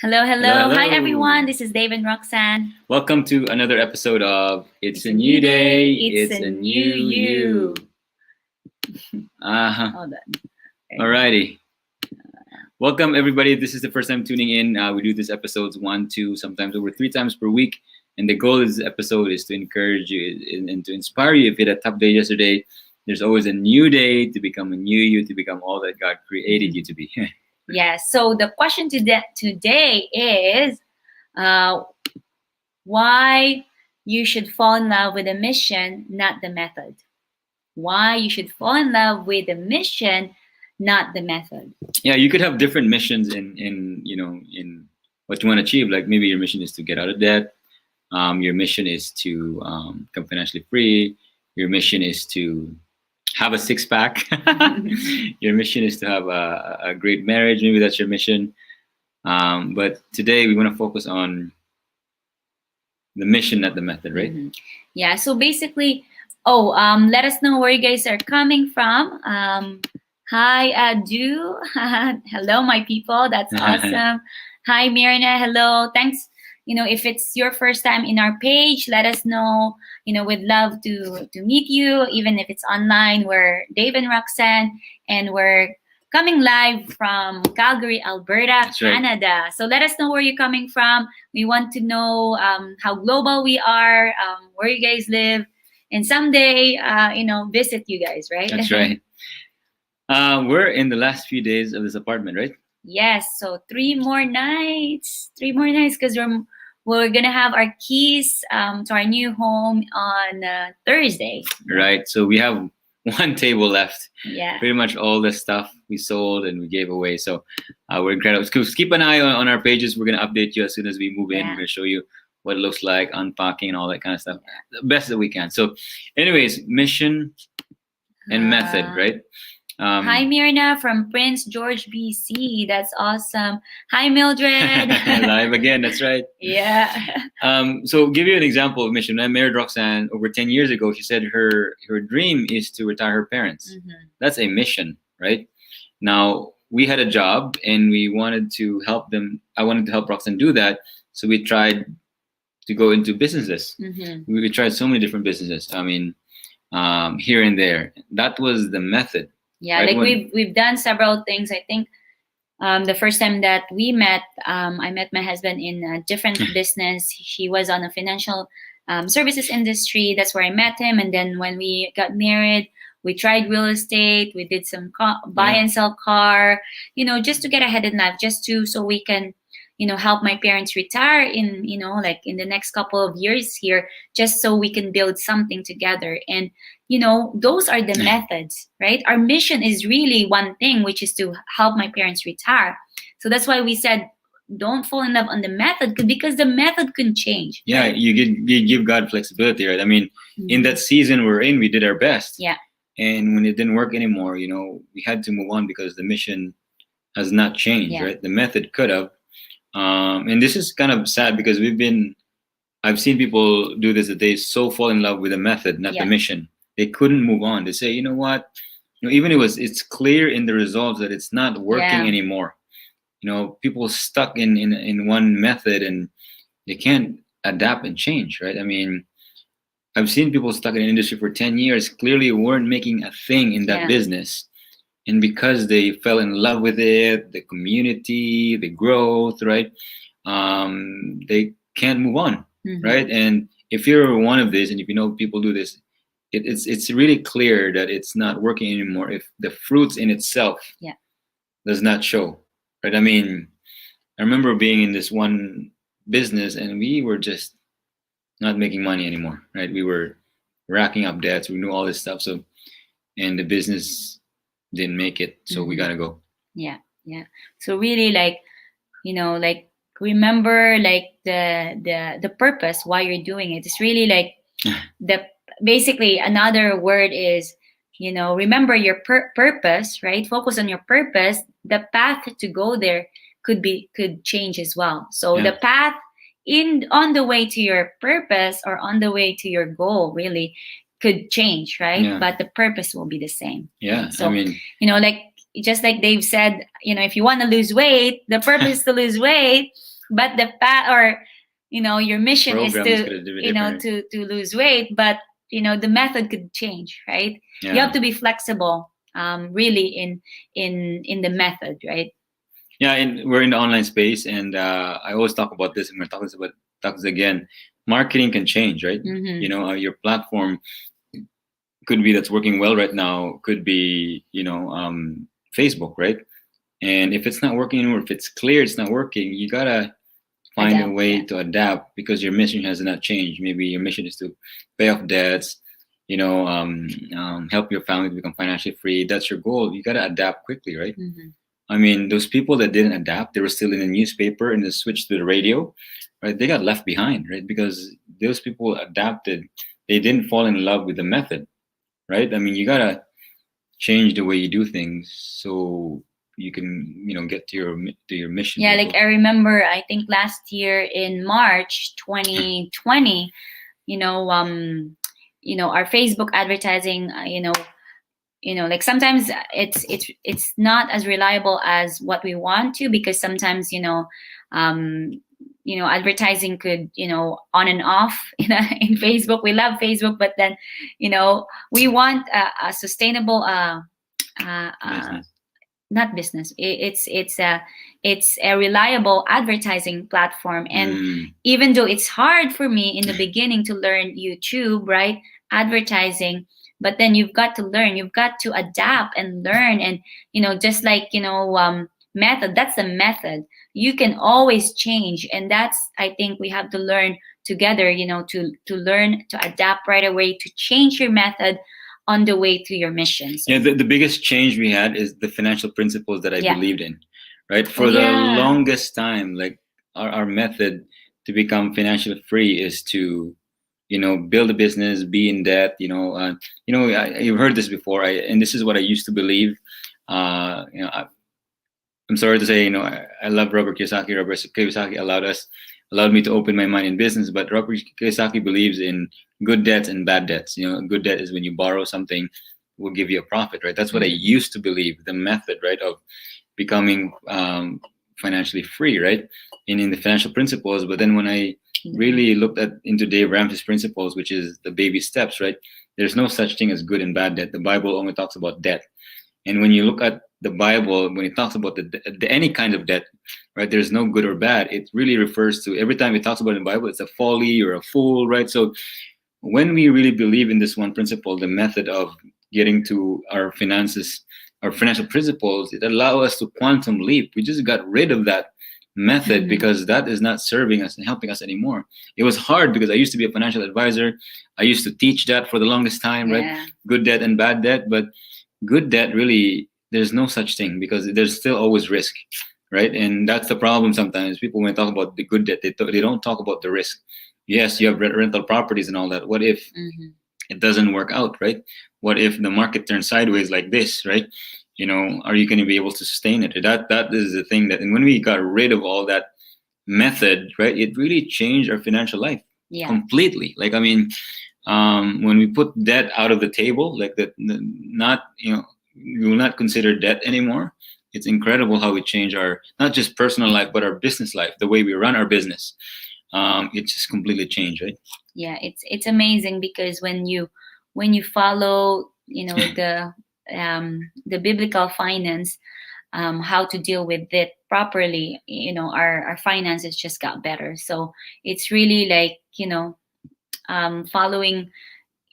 Hello, Hello, hello. Hi, everyone. hello. This is Dave and Roxanne. Welcome to another episode of It's It's a a New new day. Day, It's It's a a new New you. You. Uh-huh. Hold on. Alrighty. Welcome, everybody. This is the first time tuning in. We do this episodes 1, 2, sometimes over 3 times per week. And the goal of this episode is to encourage you and to inspire you. If you had a tough day yesterday, there's always a new day to become a new you, to become all that God created you to be. Yes. So the question today is uh, why you should fall in love with the mission, not the method. Why you should fall in love with the mission, not the method. Yeah, you could have different missions in what you want to achieve. Like maybe your mission is to get out of debt. Your mission is to become financially free. Your mission is to have a six pack. Your mission is to have a great marriage. Maybe that's your mission. But today we want to focus on the mission, not the method, right? Yeah. So basically, let us know where you guys are coming from. Hi, Adu. Hello, my people. That's awesome. Hi, Mirna. Hello. Thanks. If it's your first time in our page, let us know. We'd love to meet you, even if it's online. We're Dave and Roxanne, and we're coming live from Calgary, Alberta, That's right. Canada. So let us know where you're coming from. We want to know how global we are, where you guys live, and someday, visit you guys, right? That's right. We're in the last few days of this apartment, right? Yes. So 3 more nights, because we're gonna have our keys to our new home on Thursday. Right. So we have one table left. Yeah. Pretty much all the stuff we sold and we gave away. So we're incredible. So keep an eye on our pages. We're gonna update you as soon as we move in. Yeah. We're gonna show you what it looks like, unpacking and all that kind of stuff. The best that we can. So, anyways, mission and method, right? Hi, Mirna from Prince George, BC. That's awesome. Hi, Mildred. Live again. That's right. Yeah. So give you an example of mission. When I married Roxanne over 10 years ago, she said her dream is to retire her parents. That's a mission, right? Now we had a job and we wanted to help them. I wanted to help Roxanne do that. So we tried to go into businesses. We tried so many different businesses. I mean, here and there. That was the method. Yeah, right? like we've done several things. I think the first time that we met, I met my husband in a different business. He was on a financial services industry. That's where I met him. And then when we got married, we tried real estate. We did some buy and sell car, just to get ahead in life, so we can, help my parents retire in, like in the next couple of years here, just so we can build something together. And those are the methods, right? Our mission is really one thing, which is to help my parents retire. So that's why we said, don't fall in love on the method, because the method can change. Yeah, right? you give God flexibility, right? I mean, in that season we're in, we did our best. Yeah. And when it didn't work anymore, we had to move on because the mission has not changed, right? The method could have. And this is kind of sad because I've seen people do this, that they so fall in love with the method, not the mission. They couldn't move on. They say, you know what? Even it's clear in the results that it's not working anymore. People stuck in one method and they can't adapt and change, right? I mean, I've seen people stuck in an industry for 10 years, clearly weren't making a thing in that business. And because they fell in love with it, the community, the growth, right? They can't move on, right? And if you're one of these, and if you know people do this, it's really clear that it's not working anymore if the fruits in itself does not show, right? I mean, I remember being in this one business and we were just not making money anymore, right? We were racking up debts. We knew all this stuff. So, and the business didn't make it. So we got to go. Yeah. So really remember the purpose why you're doing it. It's really basically another word is, remember your purpose, right? Focus on your purpose. The path to go there could change as well. So the path on the way to your purpose or on the way to your goal really could change, right? But the purpose will be the same. Yeah. So, I mean, just like Dave said, if you want to lose weight, the purpose is to lose weight. but the or your mission is Programs to could have been different. to lose weight, but the method could change, right? Yeah. You have to be flexible, really, in the method, right? Yeah, and we're in the online space, and I always talk about this, and we're talking about this again. Marketing can change, right? Mm-hmm. Your platform could be that's working well right now, could be Facebook, right? And if it's not working anymore, if it's clear it's not working, you gotta find Adapt, a way yeah. to adapt, because your mission has not changed. Maybe your mission is to pay off debts, help your family to become financially free. That's your goal. You gotta adapt quickly, right? Mm-hmm. I mean, those people that didn't adapt, they were still in the newspaper and then switched to the radio, right? They got left behind, right? Because those people adapted. They didn't fall in love with the method, right? I mean, you gotta change the way you do things so you can, get to your mission. Yeah, like I remember, I think last year in March 2020, our Facebook advertising, like sometimes it's not as reliable as what we want to, because sometimes um advertising could on and off in Facebook. We love Facebook, but then we want a sustainable Business. not business. It's a reliable advertising platform. And even though it's hard for me in the beginning to learn YouTube, right, advertising, but then you've got to learn, you've got to adapt and learn. And just like method, that's the method. You can always change, and that's, I think, we have to learn together, to learn to adapt right away, to change your method on the way to your mission. So, Yeah, the biggest change we had is the financial principles that I believed in, right? For the yeah. longest time, like our method to become financially free is to, build a business, be in debt, you've heard this before, and this is what I used to believe. I'm sorry to say, I love Robert Kiyosaki. Robert Kiyosaki allowed me to open my mind in business, but Robert Kiyosaki believes in good debts and bad debts. Good debt is when you borrow something, will give you a profit, right? That's what I used to believe, the method, right, of becoming financially free, right, in the financial principles. But then when I really looked into Dave Ramsey's principles, which is the baby steps, right, there's no such thing as good and bad debt. The Bible only talks about debt. And when you look at the Bible, when it talks about any kind of debt, right, there's no good or bad. It really refers to, every time it talks about it in the Bible, it's a folly or a fool, right? So when we really believe in this one principle, the method of getting to our finances, our financial principles, it allows us to quantum leap. We just got rid of that method because that is not serving us and helping us anymore. It was hard because I used to be a financial advisor. I used to teach that for the longest time, right? Good debt and bad debt. But good debt, really, there's no such thing, because there's still always risk, right? And that's the problem sometimes. People, when they talk about the good debt, they don't talk about the risk. Yes, you have rental properties and all that. What if it doesn't work out, right? What if the market turns sideways like this, right? Are you going to be able to sustain it? That is the thing and when we got rid of all that method, right, it really changed our financial life completely. Like, I mean, when we put debt out of the table, like that, we will not consider debt anymore. It's incredible how we change our, not just personal life, but our business life, the way we run our business. It just completely changed, right? Yeah, it's amazing, because when you follow the biblical finance, how to deal with it properly, our finances just got better. So it's really like following,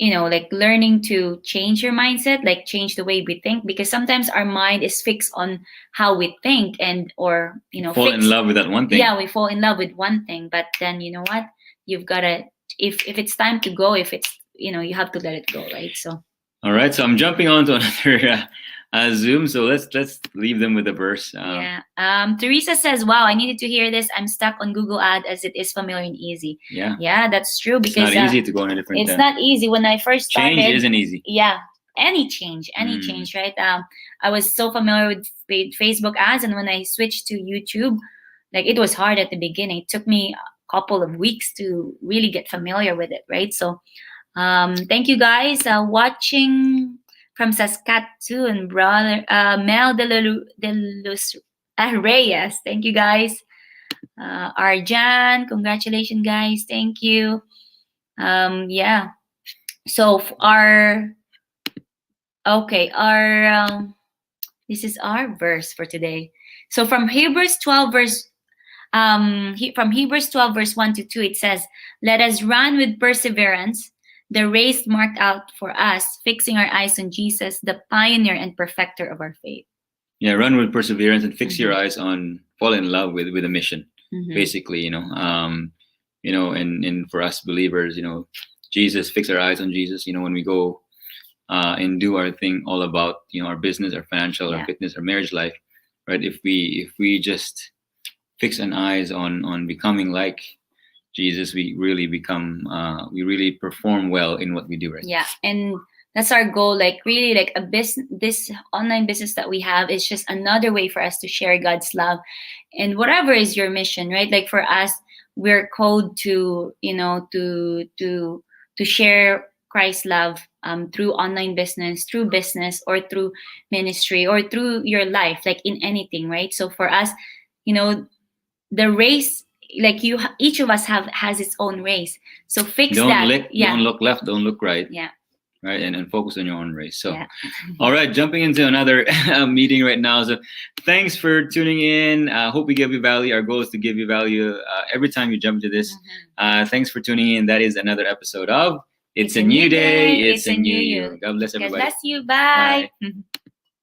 like learning to change your mindset, like change the way we think, because sometimes our mind is fixed on how we think, and or fall in love with that one thing. Yeah, we fall in love with one thing, but then you know what, you've got to, if it's time to go, if it's you have to let it go, right? So all right, so I'm jumping on to another Zoom, so let's leave them with a verse. Teresa says, wow, I needed to hear this. I'm stuck on Google Ad as it is familiar and easy. Yeah, that's true, because it's not easy to go on a different it's not easy. When I first started, change isn't easy. Yeah, any change, right? I was so familiar with Facebook ads, and when I switched to YouTube, like, it was hard at the beginning. It took me a couple of weeks to really get familiar with it, right? So thank you guys watching from Saskatoon, brother Mel de Luz Reyes. Thank you guys. Arjan, congratulations, guys. Thank you. Yeah. So our this is our verse for today. So from Hebrews 12 verse from Hebrews 12 verse 1 to 2, it says, "Let us run with perseverance the race marked out for us, fixing our eyes on Jesus, the pioneer and perfecter of our faith." Yeah, run with perseverance and fix your Mhm. eyes on fall in love with a mission. Mhm. Basically, and for us believers, Jesus, fix our eyes on Jesus. When we go and do our thing, all about our business, our financial, our Yeah. fitness, our marriage life, right? If we just fix an eyes on becoming like Jesus, we really we really perform well in what we do, right? Yeah, and that's our goal. Like really, like a business, this online business that we have is just another way for us to share God's love, and whatever is your mission, right? Like for us, we're called to to share Christ's love through online business, or through ministry, or through your life, like in anything, right? So for us, you know, the race, like each of us has its own race, so fix that. Don't look left, don't look right. Yeah. Right, and focus on your own race. So, Yeah. all right, jumping into another meeting right now. So, thanks for tuning in. Hope we give you value. Our goal is to give you value every time you jump into this. Thanks for tuning in. That is another episode of It's a New Day. It's a New You. God bless God everybody. bless you. Bye. Bye.